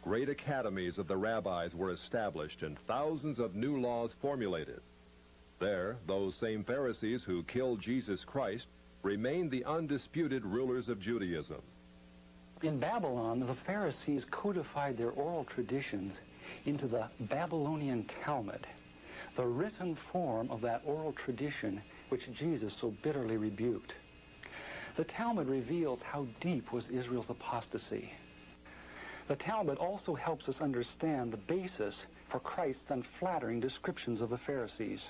great academies of the rabbis were established and thousands of new laws formulated. There, those same Pharisees who killed Jesus Christ remained the undisputed rulers of Judaism. In Babylon, the Pharisees codified their oral traditions into the Babylonian Talmud, the written form of that oral tradition which Jesus so bitterly rebuked. The Talmud reveals how deep was Israel's apostasy. The Talmud also helps us understand the basis for Christ's unflattering descriptions of the Pharisees.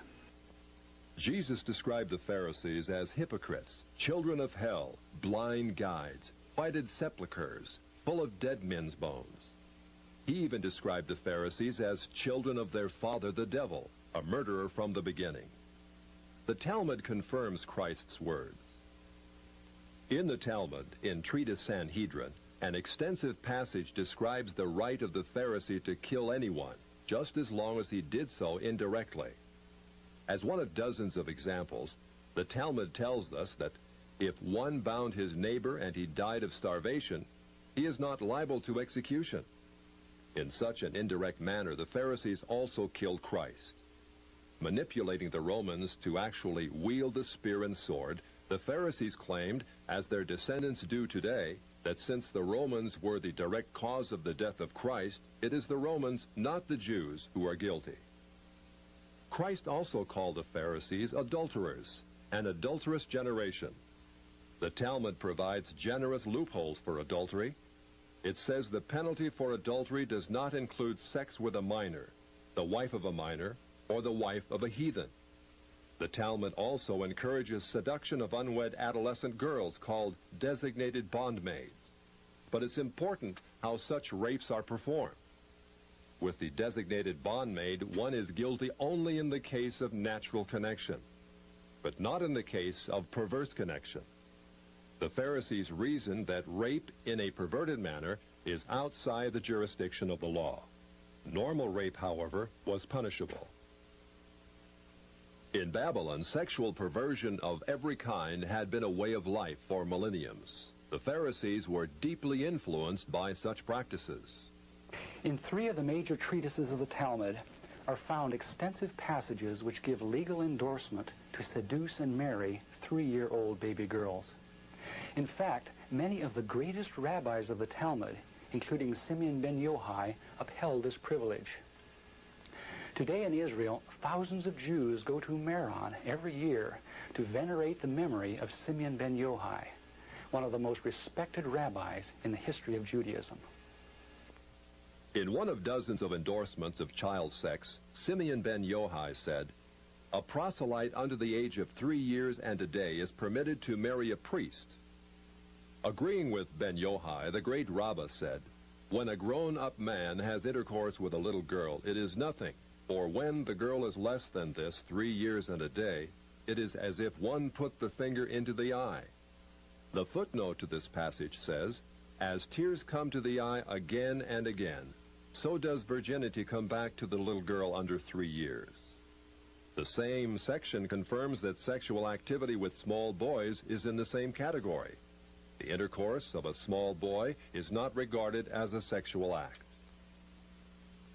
Jesus described the Pharisees as hypocrites, children of hell, blind guides, whited sepulchres, full of dead men's bones. He even described the Pharisees as children of their father the devil, a murderer from the beginning. The Talmud confirms Christ's words. In the Talmud, in Treatise Sanhedrin, an extensive passage describes the right of the Pharisee to kill anyone, just as long as he did so indirectly. As one of dozens of examples, the Talmud tells us that if one bound his neighbor and he died of starvation, he is not liable to execution. In such an indirect manner, the Pharisees also killed Christ. Manipulating the Romans to actually wield the spear and sword, the Pharisees claimed, as their descendants do today, that since the Romans were the direct cause of the death of Christ, it is the Romans, not the Jews, who are guilty. Christ also called the Pharisees adulterers, an adulterous generation. The Talmud provides generous loopholes for adultery. It says the penalty for adultery does not include sex with a minor, the wife of a minor, or the wife of a heathen. The Talmud also encourages seduction of unwed adolescent girls called designated bondmaids. But it's important how such rapes are performed. With the designated bondmaid, one is guilty only in the case of natural connection, but not in the case of perverse connection. The Pharisees reasoned that rape in a perverted manner is outside the jurisdiction of the law. Normal rape, however, was punishable. In Babylon, sexual perversion of every kind had been a way of life for millenniums. The Pharisees were deeply influenced by such practices. In 3 of the major treatises of the Talmud are found extensive passages which give legal endorsement to seduce and marry 3-year-old baby girls. In fact, many of the greatest rabbis of the Talmud, including Simeon ben Yochai, upheld this privilege. Today in Israel, thousands of Jews go to Meron every year to venerate the memory of Simeon ben Yochai, one of the most respected rabbis in the history of Judaism. In one of dozens of endorsements of child sex, Simeon ben Yochai said, "A proselyte under the age of 3 years and a day is permitted to marry a priest." Agreeing with ben Yochai, the great Rabbah said, "When a grown-up man has intercourse with a little girl, it is nothing, for when the girl is less than this, 3 years and a day, it is as if one put the finger into the eye." The footnote to this passage says, "As tears come to the eye again and again, so does virginity come back to the little girl under 3 years." The same section confirms that sexual activity with small boys is in the same category. The intercourse of a small boy is not regarded as a sexual act.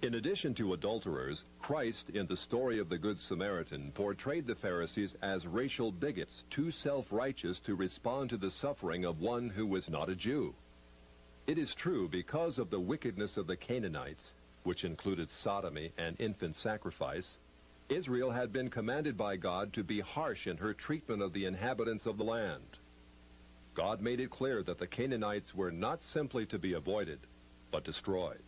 In addition to adulterers, Christ, in the story of the Good Samaritan, portrayed the Pharisees as racial bigots, too self-righteous to respond to the suffering of one who was not a Jew. It is true, because of the wickedness of the Canaanites, which included sodomy and infant sacrifice, Israel had been commanded by God to be harsh in her treatment of the inhabitants of the land. God made it clear that the Canaanites were not simply to be avoided, but destroyed.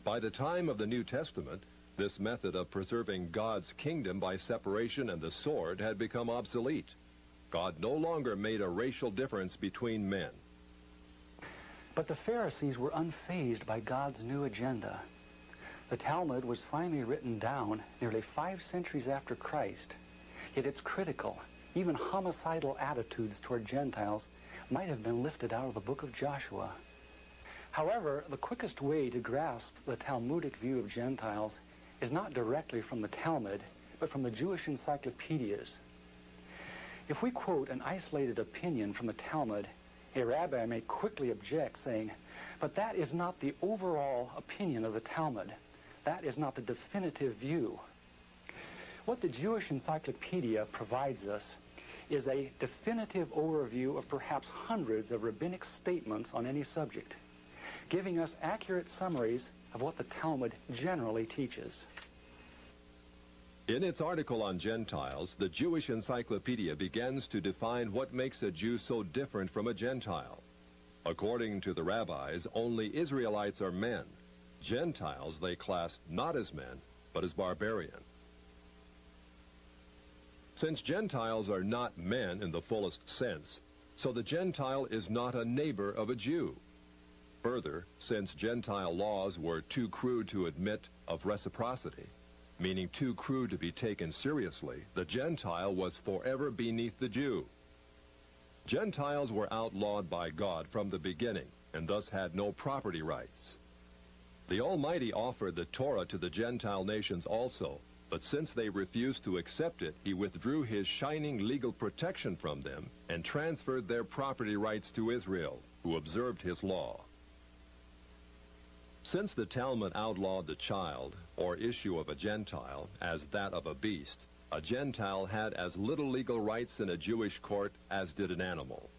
By the time of the New Testament, this method of preserving God's kingdom by separation and the sword had become obsolete. God no longer made a racial difference between men. But the Pharisees were unfazed by God's new agenda. The Talmud was finally written down nearly 5 centuries after Christ, yet its critical, even homicidal attitudes toward Gentiles might have been lifted out of the book of Joshua. However, the quickest way to grasp the Talmudic view of Gentiles is not directly from the Talmud, but from the Jewish encyclopedias. If we quote an isolated opinion from the Talmud, a rabbi may quickly object, saying, But that is not the overall opinion of the Talmud. That is not the definitive view. What the Jewish Encyclopedia provides us is a definitive overview of perhaps hundreds of rabbinic statements on any subject, giving us accurate summaries of what the Talmud generally teaches. In its article on Gentiles, the Jewish Encyclopedia begins to define what makes a Jew so different from a Gentile. According to the rabbis, only Israelites are men. Gentiles they class not as men, but as barbarians. Since Gentiles are not men in the fullest sense, so the Gentile is not a neighbor of a Jew. Further, since Gentile laws were too crude to admit of reciprocity, meaning too crude to be taken seriously, the Gentile was forever beneath the Jew. Gentiles were outlawed by God from the beginning, and thus had no property rights. The Almighty offered the Torah to the Gentile nations also, but since they refused to accept it, he withdrew his shining legal protection from them and transferred their property rights to Israel, who observed his law. Since the Talmud outlawed the child, or issue of a Gentile, as that of a beast, a Gentile had as little legal rights in a Jewish court as did an animal.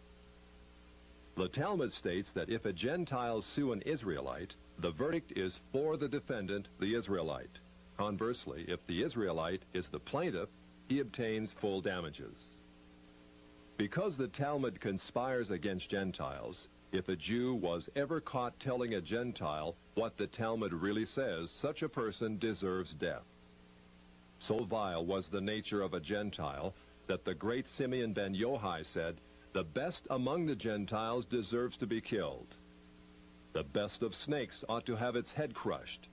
The Talmud states that if a Gentile sue an Israelite, the verdict is for the defendant, the Israelite. Conversely, if the Israelite is the plaintiff, he obtains full damages. Because the Talmud conspires against Gentiles, if a Jew was ever caught telling a Gentile what the Talmud really says, such a person deserves death. So vile was the nature of a Gentile that the great Simeon ben Yochai said, "The best among the Gentiles deserves to be killed. The best of snakes ought to have its head crushed."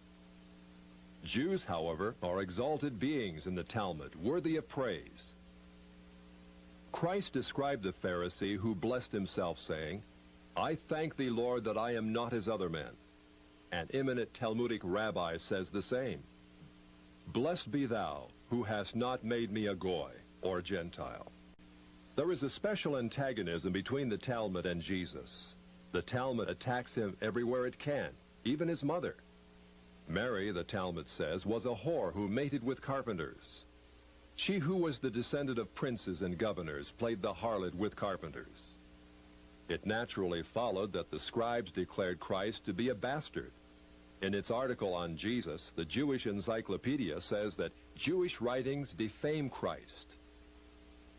Jews, however, are exalted beings in the Talmud, worthy of praise. Christ described the Pharisee who blessed himself, saying, "I thank thee, Lord, that I am not as other men." An eminent Talmudic rabbi says the same. "Blessed be thou, who hast not made me a Goy, or Gentile." There is a special antagonism between the Talmud and Jesus. The Talmud attacks him everywhere it can, even his mother. Mary, the Talmud says, was a whore who mated with carpenters. She who was the descendant of princes and governors played the harlot with carpenters. It naturally followed that the scribes declared Christ to be a bastard. In its article on Jesus, the Jewish Encyclopedia says that Jewish writings defame Christ.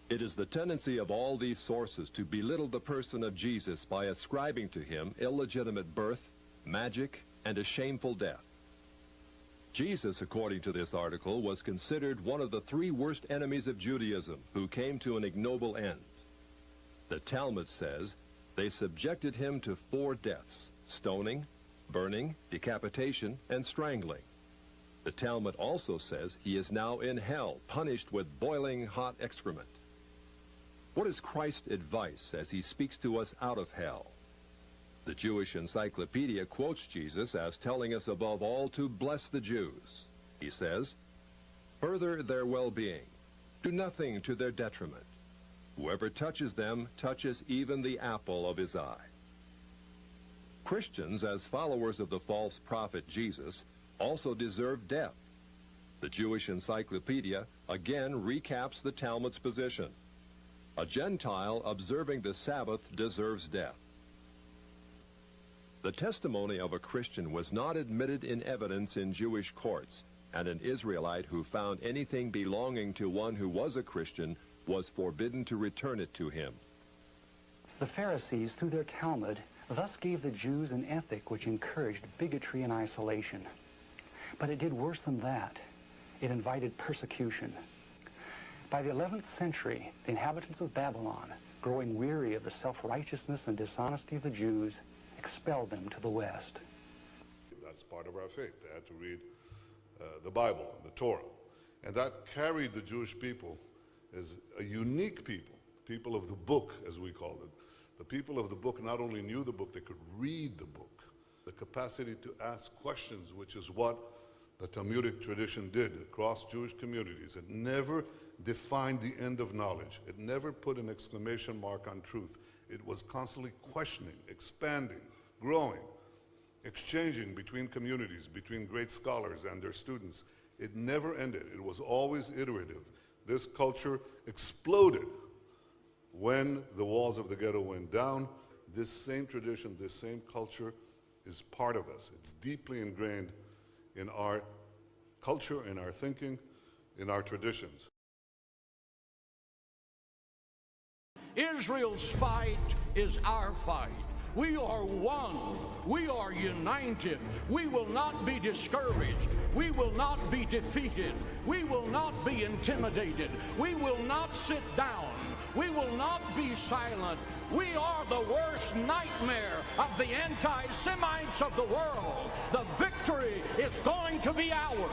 It is the tendency of all these sources to belittle the person of Jesus by ascribing to him illegitimate birth, magic, and a shameful death. Jesus, according to this article, was considered one of the three worst enemies of Judaism who came to an ignoble end. The Talmud says they subjected him to 4 deaths: stoning, burning, decapitation, and strangling. The Talmud also says he is now in hell, punished with boiling hot excrement. What is Christ's advice as he speaks to us out of hell? The Jewish Encyclopedia quotes Jesus as telling us above all to bless the Jews. He says, "Further their well-being. Do nothing to their detriment. Whoever touches them touches even the apple of his eye." Christians, as followers of the false prophet Jesus, also deserve death. The Jewish Encyclopedia again recaps the Talmud's position. A Gentile observing the Sabbath deserves death. The testimony of a Christian was not admitted in evidence in Jewish courts, and an Israelite who found anything belonging to one who was a Christian was forbidden to return it to him. The Pharisees, through their Talmud, thus gave the Jews an ethic which encouraged bigotry and isolation. But it did worse than that. It invited persecution. By the 11th century, the inhabitants of Babylon, growing weary of the self-righteousness and dishonesty of the Jews, expelled them to the west. That's part of our faith. They had to read the Bible, the Torah. And that carried the Jewish people as a unique people of the book, as we called it. The people of the book not only knew the book, they could read the book. The capacity to ask questions, which is what the Talmudic tradition did across Jewish communities. It never defined the end of knowledge. It never put an exclamation mark on truth. It was constantly questioning, expanding, growing. exchanging between communities, between great scholars and their students. It never ended. It was always iterative. This culture exploded when the walls of the ghetto went down. This same tradition, this same culture is part of us. It's deeply ingrained in our culture, in our thinking, in our traditions. Israel's fight is our fight. We are one. We are united. We will not be discouraged. We will not be defeated. We will not be intimidated. We will not sit down. We will not be silent. We are the worst nightmare of the anti-Semites of the world. The victory is going to be ours.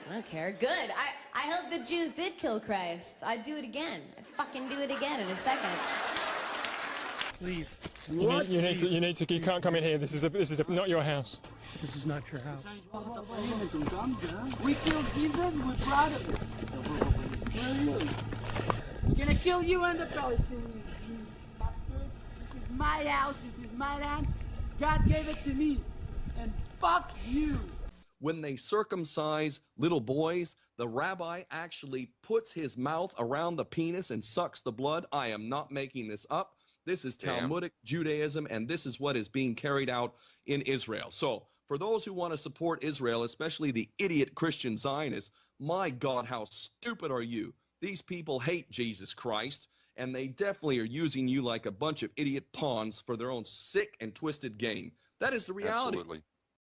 I don't care. Good. I hope the Jews did kill Christ. I'd do it again. I'd fucking do it again in a second. Leave. You need to. You can't come in here. This is not your house. This is not your house. We killed Jesus. We're proud of it. Where are you? We're gonna kill you and the Palestinians. You bastard. This is my house. This is my land. God gave it to me. And fuck you. When they circumcise little boys, the rabbi actually puts his mouth around the penis and sucks the blood. I am not making this up. This is Talmudic Judaism, and this is what is being carried out in Israel. So for those who want to support Israel, especially the idiot Christian Zionists, my God, how stupid are you? These people hate Jesus Christ, and they definitely are using you like a bunch of idiot pawns for their own sick and twisted game. That is the reality. Absolutely.